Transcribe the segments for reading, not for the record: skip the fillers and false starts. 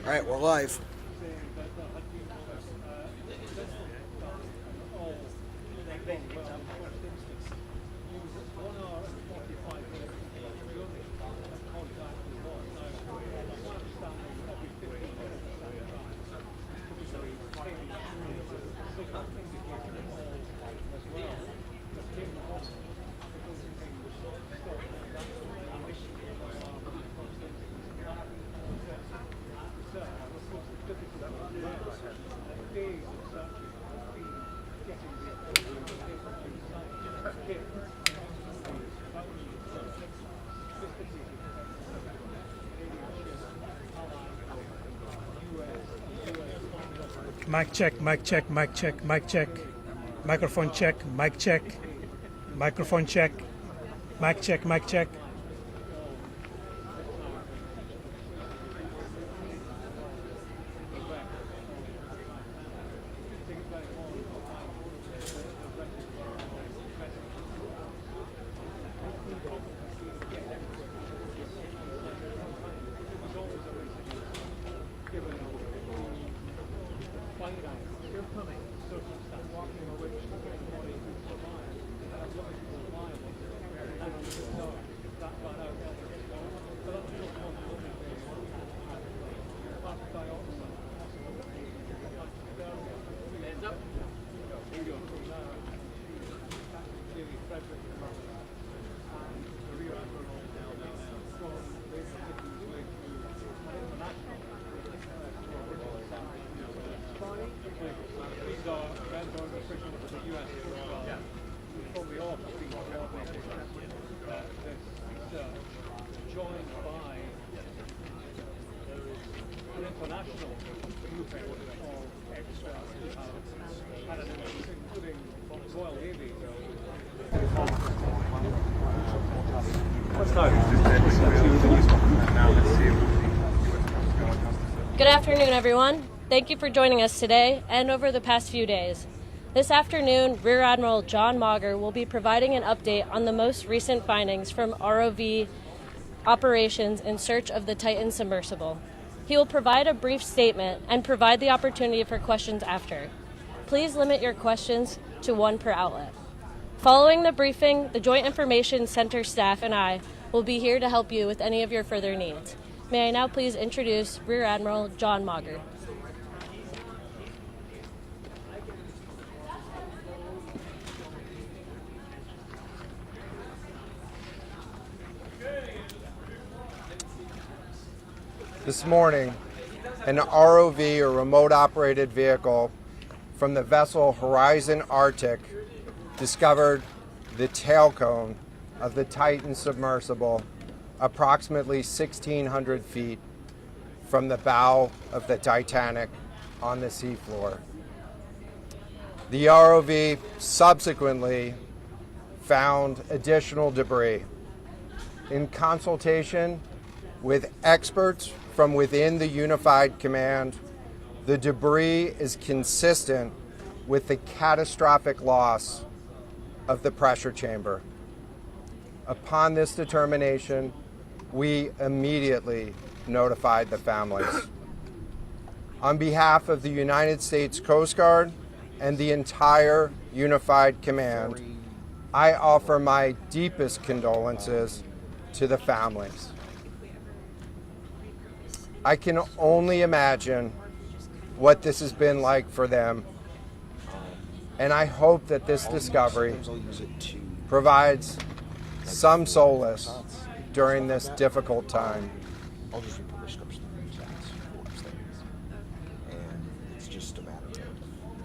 All right, we're live. Mic check, mic check, mic check, mic check. Microphone check, mic check. Microphone check. Mic check, mic check. Good afternoon, everyone. Thank you for joining us today and over the past few days. This afternoon, Rear Admiral John Mauger will be providing an update on the most recent findings from ROV operations in search of the Titan submersible. He will provide a brief statement and provide the opportunity for questions after. Please limit your questions to one per outlet. Following the briefing, the Joint Information Center staff and I will be here to help you with any of your further needs. May I now please introduce Rear Admiral John Mauger. This morning, an ROV, or remote operated vehicle, from the vessel Horizon Arctic discovered the tail cone of the Titan submersible approximately 1,600 feet from the bow of the Titanic on the seafloor. The ROV subsequently found additional debris. In consultation with experts from within the Unified Command, the debris is consistent with the catastrophic loss of the pressure chamber. Upon this determination, we immediately notified the families. On behalf of the United States Coast Guard and the entire Unified Command, I offer my deepest condolences to the families. I can only imagine what this has been like for them, and I hope that this discovery provides some solace during this difficult time.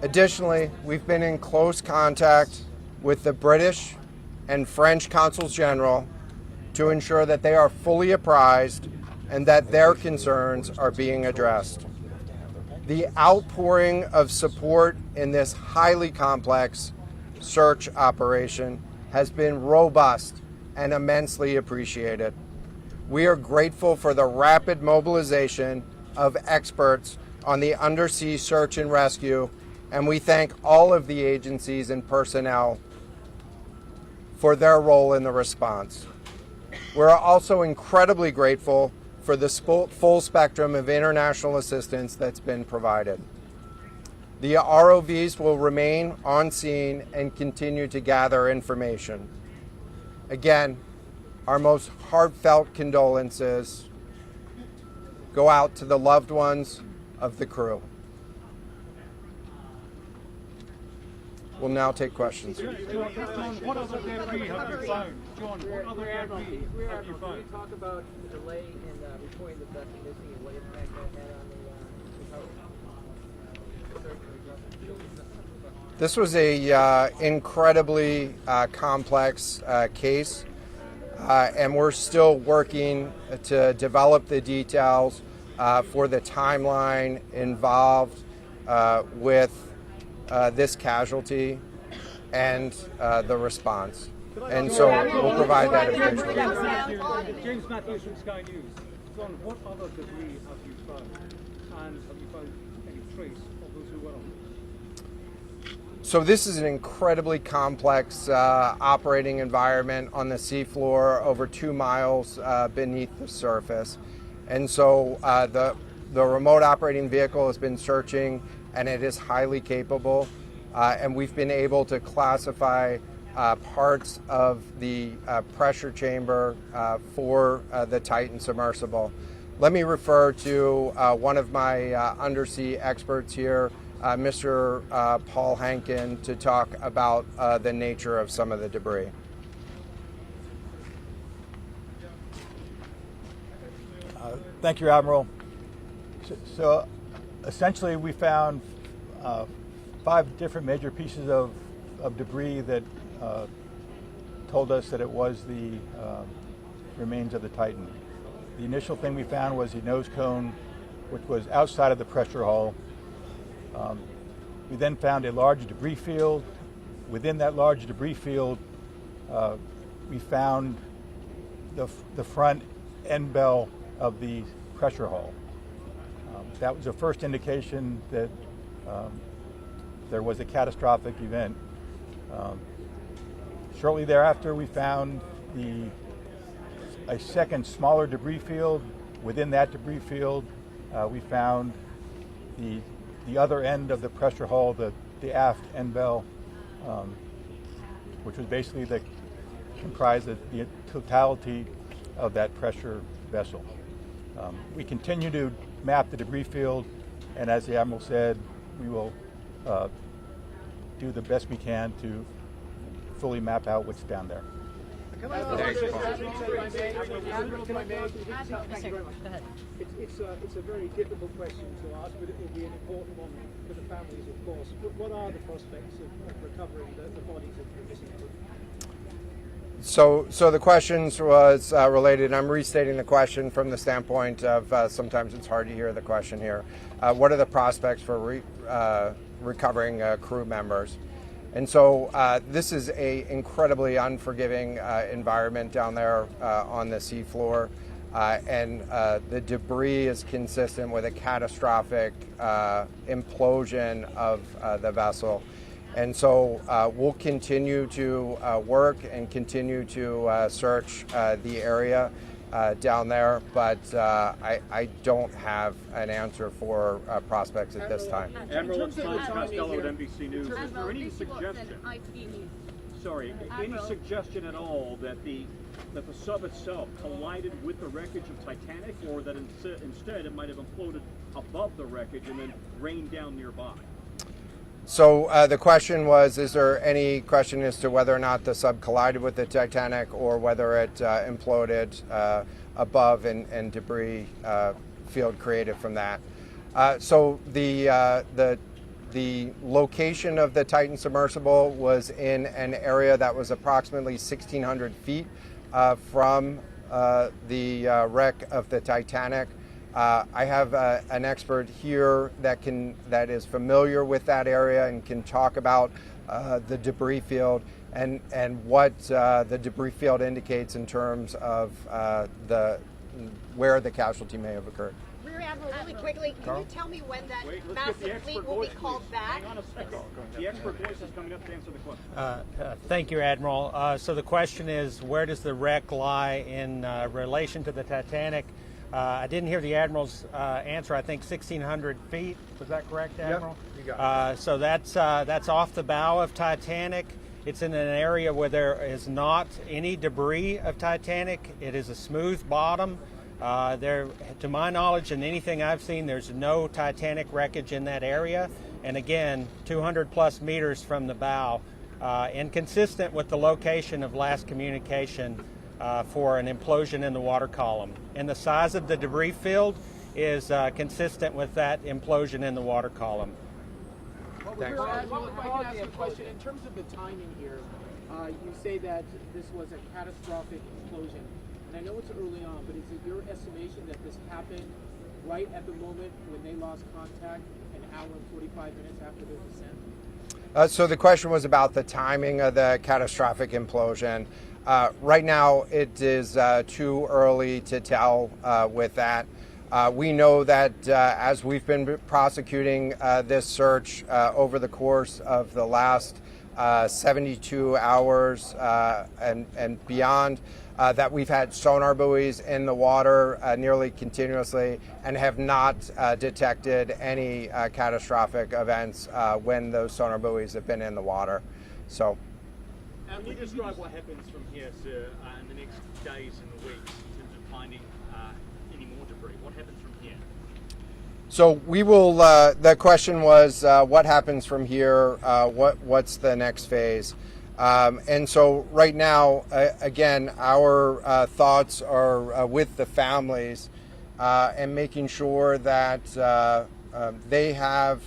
Additionally, we've been in close contact with the British and French consuls general to ensure that they are fully apprised and that their concerns are being addressed. The outpouring of support in this highly complex search operation has been robust and immensely appreciated. We are grateful for the rapid mobilization of experts on the undersea search and rescue, and we thank all of the agencies and personnel for their role in the response. We're also incredibly grateful for the full spectrum of international assistance that's been provided. The ROVs will remain on scene and continue to gather information. Again, our most heartfelt condolences go out to the loved ones of the crew. We'll now take questions. John, what other debris have you found? John, what other debris have you found? Can you talk about the delay in reporting the vessel missing and what impact that had on the recovery? This was a incredibly complex case, and we're still working to develop the details for the timeline involved with this casualty and the response. And so we'll provide that information. James Matthews from Sky News. John, what other debris have you found? And have you found any trace of those who were on it? So this is an incredibly complex operating environment on the seafloor, over 2 miles beneath the surface. And so the remote operating vehicle has been searching, and it is highly capable. And we've been able to classify parts of the pressure chamber for the Titan submersible. Let me refer to one of my undersea experts here, Mr. Paul Hankin, to talk about the nature of some of the debris. Thank you, Admiral. So essentially, we found 5 different major pieces of debris that told us that it was the remains of the Titan. The initial thing we found was the nose cone, which was outside of the pressure hull. We then found a large debris field. Within that large debris field, we found the front end bell of the pressure hull. That was the first indication that there was a catastrophic event. Shortly thereafter, we found a second smaller debris field. Within that debris field, we found the other end of the pressure hull, the aft end bell, which was basically comprised of the totality of that pressure vessel. We continue to map the debris field, and as the Admiral said, we will do the best we can to fully map out what's down there. It's a very difficult question to ask, but it will be an important one for the families, of course. What are the prospects of recovering the bodies of the missing crew? So the questions was related. I'm restating the question from the standpoint of sometimes it's hard to hear the question here. What are the prospects for recovering crew members? And so this is a incredibly unforgiving environment down there on the seafloor, and the debris is consistent with a catastrophic implosion of the vessel. And so we'll continue to work and continue to search the area down there, but I don't have an answer for prospects at this time. Admiral, it's Tom Costello at NBC News. Is there any suggestion? Sorry, any suggestion at all that the sub itself collided with the wreckage of Titanic, or that instead it might have imploded above the wreckage and then rained down nearby? So the question was, is there any question as to whether or not the sub collided with the Titanic or whether it imploded above and debris field created from that? So the location of the Titan submersible was in an area that was approximately 1,600 feet from the wreck of the Titanic. I have an expert here that is familiar with that area and can talk about the debris field and what the debris field indicates in terms of where the casualty may have occurred. Rear Admiral, really quickly, can you tell me when that massive fleet will be called back? Hang on a second. The expert voice is coming up to answer the question. Thank you, Admiral. So the question is, where does the wreck lie in relation to the Titanic? I didn't hear the Admiral's answer. I think 1,600 feet. Was that correct, Admiral? Yep, you got it. So that's off the bow of Titanic. It's in an area where there is not any debris of Titanic. It is a smooth bottom. There, to my knowledge and anything I've seen, there's no Titanic wreckage in that area. And again, 200 plus meters from the bow, and consistent with the location of last communication for an implosion in the water column. And the size of the debris field is consistent with that implosion in the water column. Thanks. If I can ask a question, in terms of the timing here, you say that this was a catastrophic implosion. And I know it's early on, but is it your estimation that this happened right at the moment when they lost contact, an hour and 45 minutes after their descent? So the question was about the timing of the catastrophic implosion. Right now, it is too early to tell with that. We know that as we've been prosecuting this search over the course of the last 72 hours and beyond, that we've had sonar buoys in the water nearly continuously and have not detected any catastrophic events when those sonar buoys have been in the water. So, can you describe what happens from here, sir, in the next days and weeks in terms of finding any more debris? What happens from here? So we will. The question was, what happens from here? What's the next phase? And so right now, again, our thoughts are with the families and making sure that they have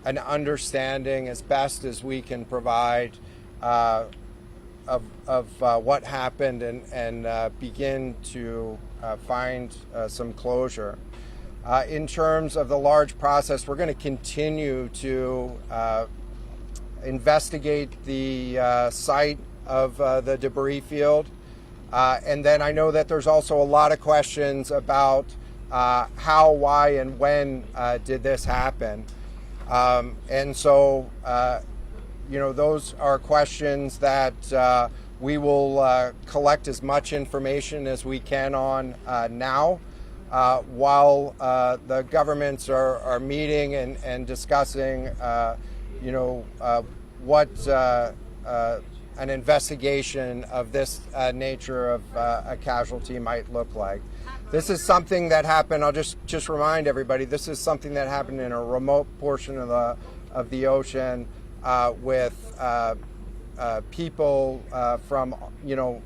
an understanding as best as we can provide of what happened and begin to find some closure. In terms of the large process, we're going to continue to investigate the site of the debris field. And then I know that there's also a lot of questions about how, why, and when did this happen. And so, you know, those are questions that we will collect as much information as we can on now, while the governments are meeting and discussing, you know, what an investigation of this nature of a casualty might look like. This is something that happened. I'll just remind everybody. This is something that happened in a remote portion of the ocean with people from, you know,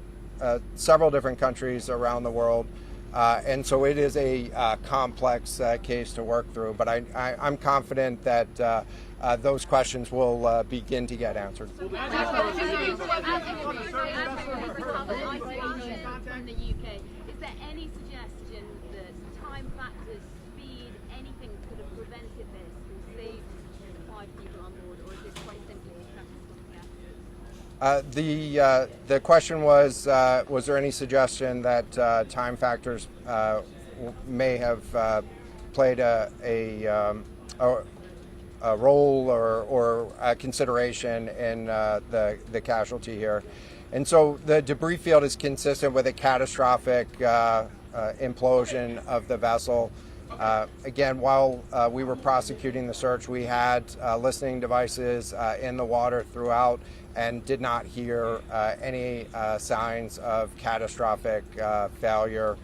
several different countries around the world, and so it is a complex case to work through. But I'm confident that those questions will begin to get answered. From the UK, is there any suggestion that time factors, speed, anything could have prevented this and saved 5 people on board, or is this quite simply The question was there any suggestion that time factors may have played a role or a consideration in the casualty here? And so the debris field is consistent with a catastrophic implosion of the vessel. Again, while we were prosecuting the search, we had listening devices in the water throughout and did not hear any signs of catastrophic failure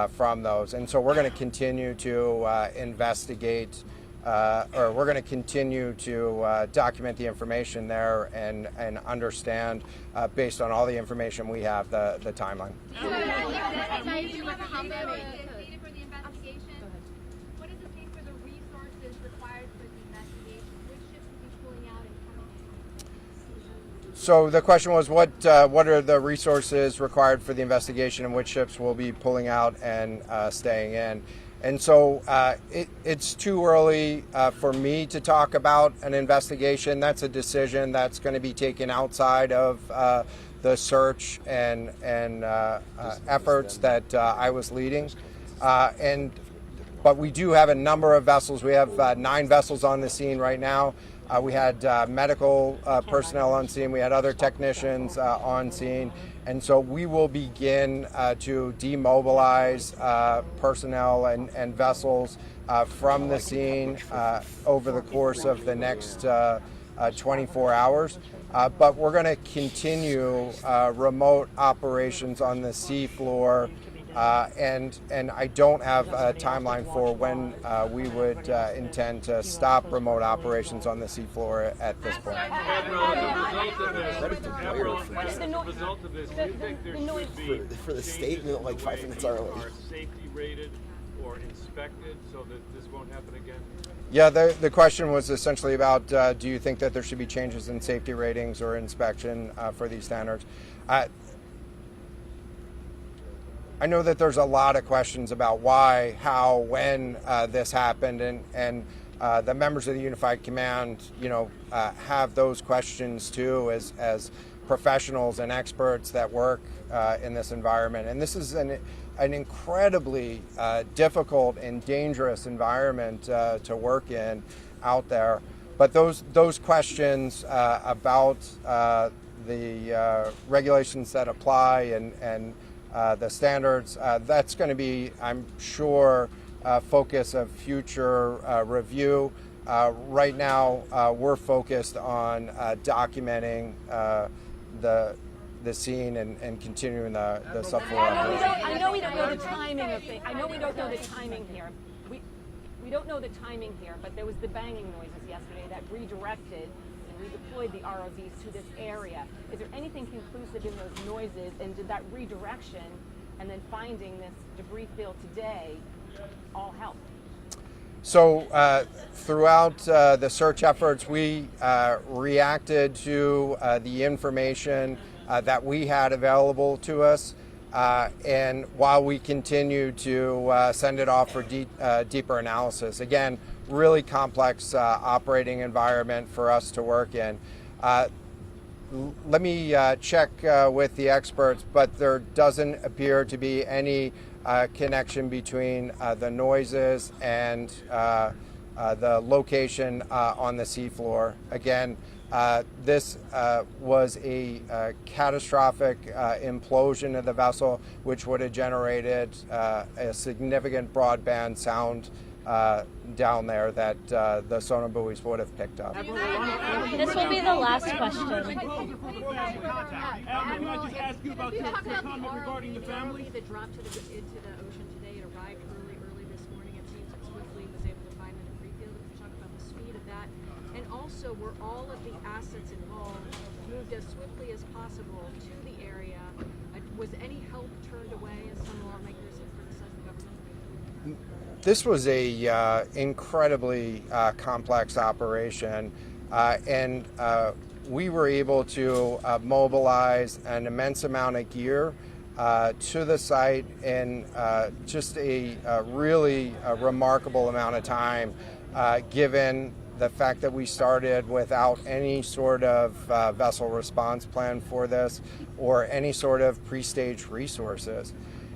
from those. And so we're going to continue to investigate, or we're going to continue to document the information there and understand, based on all the information we have, the timeline. What is the state for the resources required for the investigation? Which ships will be pulling out and coming? So the question was, what are the resources required for the investigation, and which ships will be pulling out and staying in? And so it's too early for me to talk about an investigation. That's a decision that's going to be taken outside of the search and efforts that I was leading. But we do have a number of vessels. We have 9 vessels on the scene right now. We had medical personnel on scene. We had other technicians on scene. And so we will begin to demobilize personnel and vessels from the scene over the course of the next 24 hours. But we're going to continue remote operations on the seafloor, and I don't have a timeline for when we would intend to stop remote operations on the seafloor at this point. For the statement like 5 minutes early. Are safety rated or inspected so that this won't happen again? Yeah, the question was essentially about do you think that there should be changes in safety ratings or inspection for these standards? I know that there's a lot of questions about why, how, when this happened, and the members of the Unified Command, have those questions too as professionals and experts that work in this environment. And this is an incredibly difficult and dangerous environment to work in out there. But those questions about the regulations that apply and the standards, that's going to be, I'm sure, focus of future review. Right now, we're focused on documenting the scene and continuing the subfloor operation. I know we don't know the timing of things. I know we don't know the timing here. We don't know the timing here, but there was the banging noises yesterday that redirected and redeployed the ROVs to this area. Is there anything conclusive in those noises, and did that redirection and then finding this debris field today all help? So throughout the search efforts, we reacted to the information that we had available to us, and while we continued to send it off for deeper analysis. Again, really complex operating environment for us to work in. Let me check with the experts, but there doesn't appear to be any connection between the noises and the location on the seafloor. Again, this was a catastrophic implosion of the vessel, which would have generated a significant broadband sound down there that the sonar buoys would have picked up. This will be the last question. Before I just ask you about your comment regarding the family? That dropped into the ocean today. It arrived early this morning. It seems that swiftly was able to find the debris field. If you talk about the speed of that, and also were all of the assets involved moved as swiftly as possible to the area? Was any help turned away, as some lawmakers have criticized the government? This was a incredibly complex operation, and we were able to mobilize an immense amount of gear to the site in just a really remarkable amount of time, given the fact that we started without any sort of vessel response plan for this or any sort of pre-staged resources.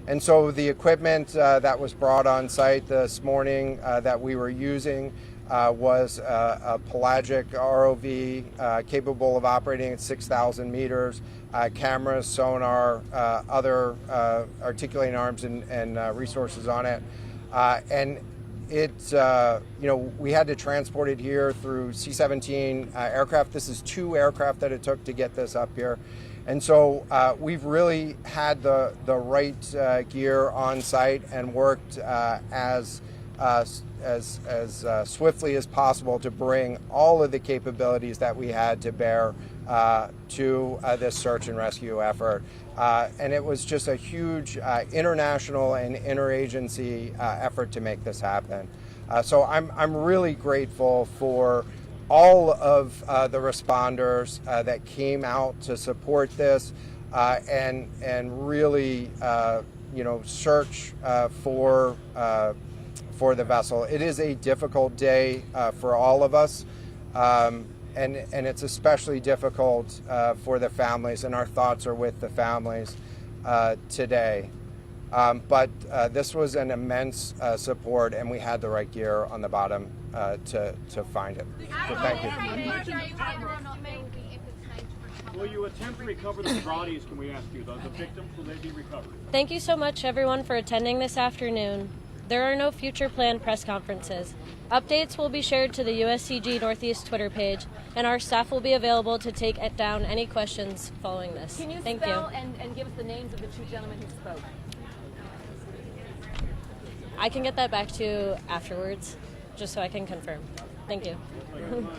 And so the equipment that was brought on site this morning that we were using was a pelagic ROV capable of operating at 6,000 meters, cameras, sonar, other articulating arms and resources on it. And it, we had to transport it here through C-17 aircraft. This is 2 aircraft that it took to get this up here. And so we've really had the right gear on site and worked as swiftly as possible to bring all of the capabilities that we had to bear to this search and rescue effort. And it was just a huge international and interagency effort to make this happen. So I'm really grateful for all of the responders that came out to support this and really search for the vessel. It is a difficult day for all of us, and it's especially difficult for the families, and our thoughts are with the families today. But this was an immense support, and we had the right gear on the bottom to find it. So thank you. Will you attempt to recover the bodies, can we ask you? The victims, will they be recovered? Thank you so much, everyone, for attending this afternoon. There are no future planned press conferences. Updates will be shared to the USCG Northeast Twitter page, and our staff will be available to take down any questions following this. Can you Thank spell you. and give us the names of the two gentlemen who spoke? I can get that back to you afterwards, just so I can confirm. Thank you. Thank you very much.